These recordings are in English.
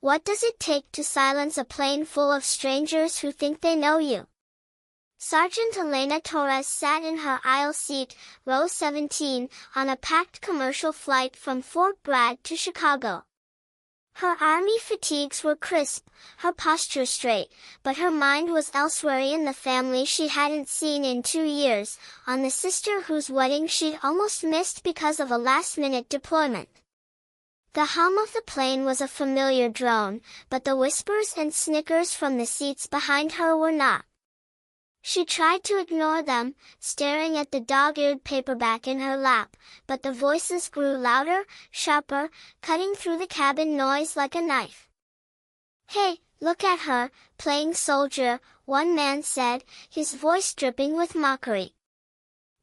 What does it take to silence a plane full of strangers who think they know you? Sergeant Elena Torres sat in her aisle seat, row 17, on a packed commercial flight from Fort Bragg to Chicago. Her army fatigues were crisp, her posture straight, but her mind was elsewhere in the family she hadn't seen in 2 years, on the sister whose wedding she'd almost missed because of a last-minute deployment. The hum of the plane was a familiar drone, but the whispers and snickers from the seats behind her were not. She tried to ignore them, staring at the dog-eared paperback in her lap, but the voices grew louder, sharper, cutting through the cabin noise like a knife. "Hey, look at her, playing soldier," one man said, his voice dripping with mockery.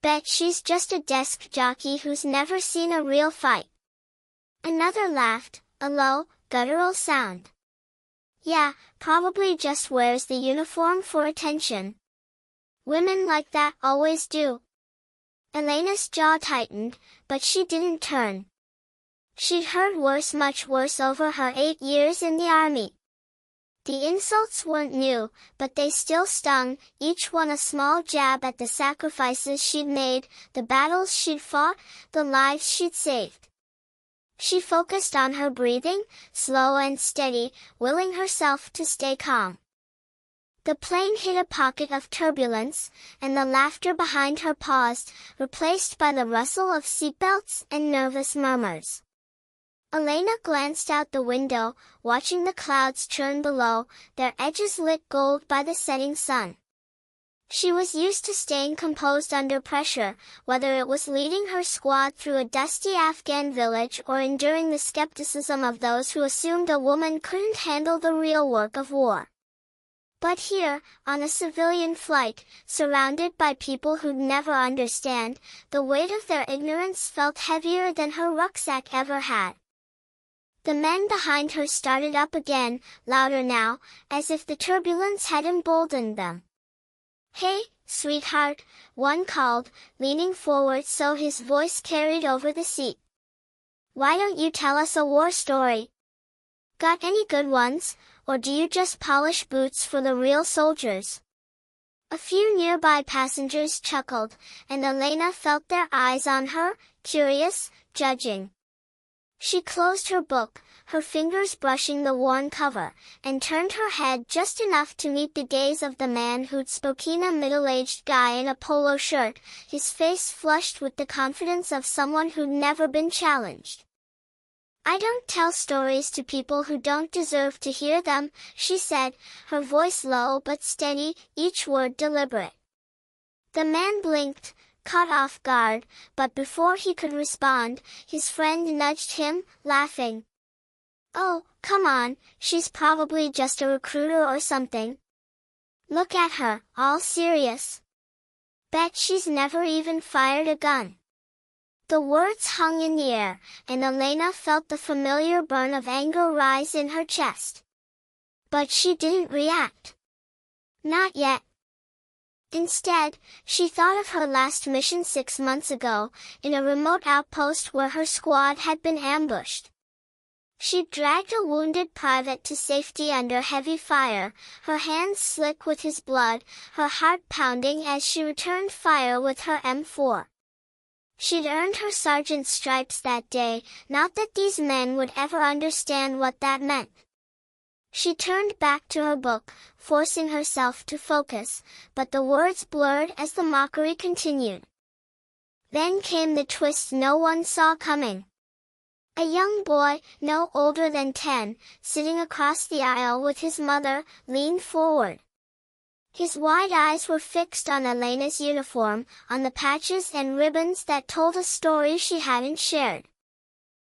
"Bet she's just a desk jockey who's never seen a real fight." Another laughed, a low, guttural sound. "Yeah, probably just wears the uniform for attention. Women like that always do." Elena's jaw tightened, but she didn't turn. She'd heard worse, much worse over her 8 years in the army. The insults weren't new, but they still stung, each one a small jab at the sacrifices she'd made, the battles she'd fought, the lives she'd saved. She focused on her breathing, slow and steady, willing herself to stay calm. The plane hit a pocket of turbulence, and the laughter behind her paused, replaced by the rustle of seatbelts and nervous murmurs. Elena glanced out the window, watching the clouds churn below, their edges lit gold by the setting sun. She was used to staying composed under pressure, whether it was leading her squad through a dusty Afghan village or enduring the skepticism of those who assumed a woman couldn't handle the real work of war. But here, on a civilian flight, surrounded by people who'd never understand, the weight of their ignorance felt heavier than her rucksack ever had. The men behind her started up again, louder now, as if the turbulence had emboldened them. "Hey, sweetheart," one called, leaning forward so his voice carried over the seat. "Why don't you tell us a war story? Got any good ones, or do you just polish boots for the real soldiers?" A few nearby passengers chuckled, and Elena felt their eyes on her, curious, judging. She closed her book, her fingers brushing the worn cover, and turned her head just enough to meet the gaze of the man who'd spoken, a middle-aged guy in a polo shirt, his face flushed with the confidence of someone who'd never been challenged. "I don't tell stories to people who don't deserve to hear them," she said, her voice low but steady, each word deliberate. The man blinked, caught off guard, but before he could respond, his friend nudged him, laughing. "Oh, come on, she's probably just a recruiter or something. Look at her, all serious. Bet she's never even fired a gun." The words hung in the air, and Elena felt the familiar burn of anger rise in her chest. But she didn't react. Not yet. Instead, she thought of her last mission 6 months ago, in a remote outpost where her squad had been ambushed. She'd dragged a wounded private to safety under heavy fire, her hands slick with his blood, her heart pounding as she returned fire with her M4. She'd earned her sergeant's stripes that day, not that these men would ever understand what that meant. She turned back to her book, forcing herself to focus, but the words blurred as the mockery continued. Then came the twist no one saw coming. A young boy, no older than 10, sitting across the aisle with his mother, leaned forward. His wide eyes were fixed on Elena's uniform, on the patches and ribbons that told a story she hadn't shared.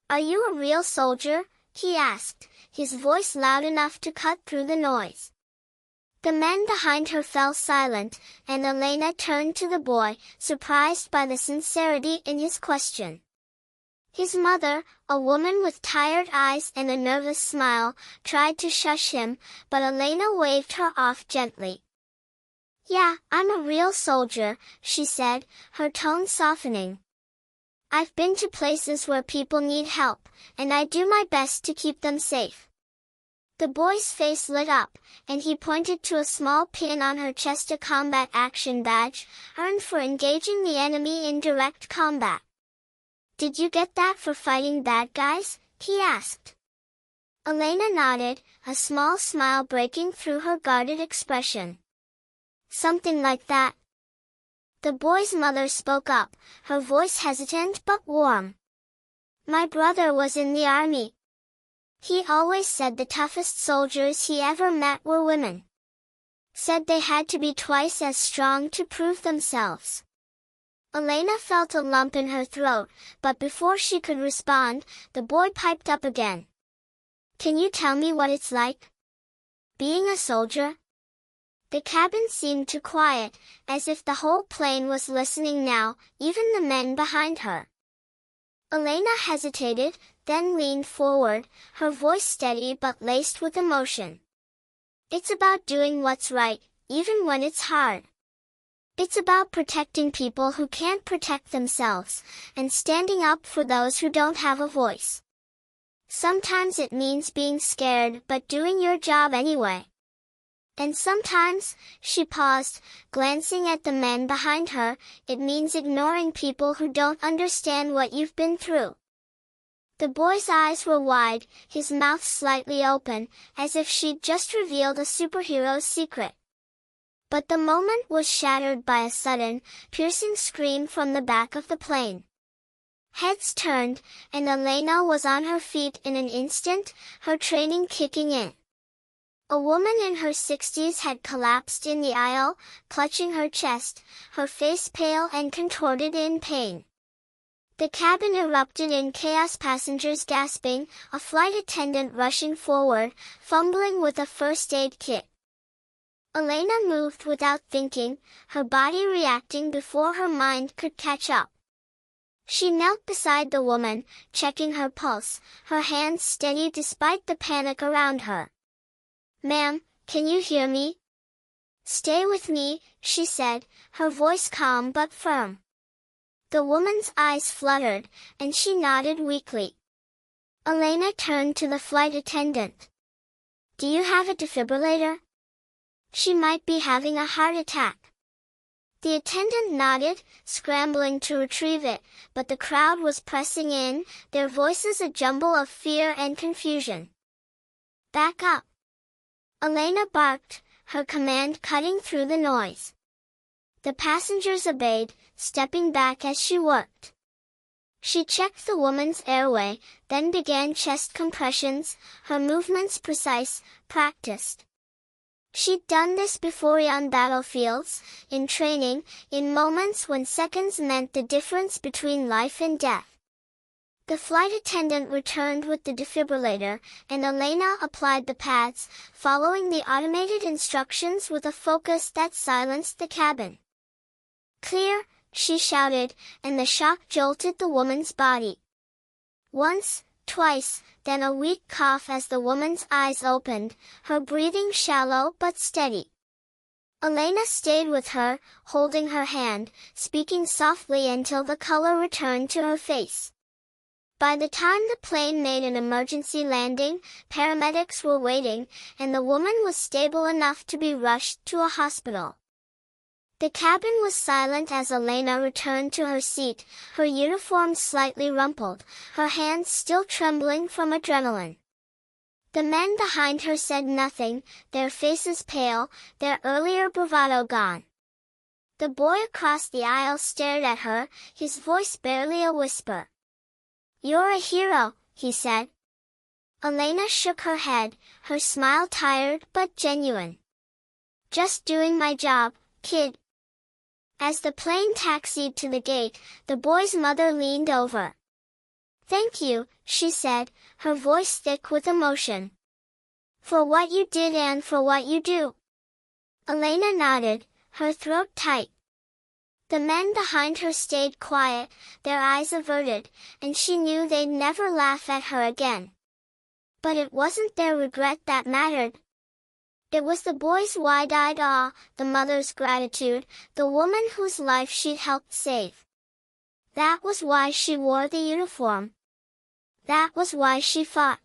"Are you a real soldier?" he asked, his voice loud enough to cut through the noise. The men behind her fell silent, and Elena turned to the boy, surprised by the sincerity in his question. His mother, a woman with tired eyes and a nervous smile, tried to shush him, but Elena waved her off gently. "Yeah, I'm a real soldier," she said, her tone softening. "I've been to places where people need help, and I do my best to keep them safe." The boy's face lit up, and he pointed to a small pin on her chest, a combat action badge, earned for engaging the enemy in direct combat. "Did you get that for fighting bad guys?" he asked. Elena nodded, a small smile breaking through her guarded expression. "Something like that." The boy's mother spoke up, her voice hesitant but warm. "My brother was in the army. He always said the toughest soldiers he ever met were women. Said they had to be twice as strong to prove themselves." Elena felt a lump in her throat, but before she could respond, the boy piped up again. "Can you tell me what it's like? Being a soldier?" The cabin seemed too quiet, as if the whole plane was listening now, even the men behind her. Elena hesitated, then leaned forward, her voice steady but laced with emotion. "It's about doing what's right, even when it's hard. It's about protecting people who can't protect themselves, and standing up for those who don't have a voice. Sometimes it means being scared but doing your job anyway. And sometimes," she paused, glancing at the men behind her, "it means ignoring people who don't understand what you've been through." The boy's eyes were wide, his mouth slightly open, as if she'd just revealed a superhero's secret. But the moment was shattered by a sudden, piercing scream from the back of the plane. Heads turned, and Elena was on her feet in an instant, her training kicking in. A woman in her 60s had collapsed in the aisle, clutching her chest, her face pale and contorted in pain. The cabin erupted in chaos, passengers gasping, a flight attendant rushing forward, fumbling with a first aid kit. Elena moved without thinking, her body reacting before her mind could catch up. She knelt beside the woman, checking her pulse, her hands steady despite the panic around her. "Ma'am, can you hear me?" "Stay with me," she said, her voice calm but firm. The woman's eyes fluttered, and she nodded weakly. Elena turned to the flight attendant. "Do you have a defibrillator? She might be having a heart attack." The attendant nodded, scrambling to retrieve it, but the crowd was pressing in, their voices a jumble of fear and confusion. "Back up!" Elena barked, her command cutting through the noise. The passengers obeyed, stepping back as she worked. She checked the woman's airway, then began chest compressions, her movements precise, practiced. She'd done this before on battlefields, in training, in moments when seconds meant the difference between life and death. The flight attendant returned with the defibrillator, and Elena applied the pads, following the automated instructions with a focus that silenced the cabin. "Clear," she shouted, and the shock jolted the woman's body. Once, twice, then a weak cough as the woman's eyes opened, her breathing shallow but steady. Elena stayed with her, holding her hand, speaking softly until the color returned to her face. By the time the plane made an emergency landing, paramedics were waiting, and the woman was stable enough to be rushed to a hospital. The cabin was silent as Elena returned to her seat, her uniform slightly rumpled, her hands still trembling from adrenaline. The men behind her said nothing, their faces pale, their earlier bravado gone. The boy across the aisle stared at her, his voice barely a whisper. "You're a hero," he said. Elena shook her head, her smile tired but genuine. "Just doing my job, kid." As the plane taxied to the gate, the boy's mother leaned over. "Thank you," she said, her voice thick with emotion. "For what you did and for what you do." Elena nodded, her throat tight. The men behind her stayed quiet, their eyes averted, and she knew they'd never laugh at her again. But it wasn't their regret that mattered. It was the boy's wide-eyed awe, the mother's gratitude, the woman whose life she'd helped save. That was why she wore the uniform. That was why she fought.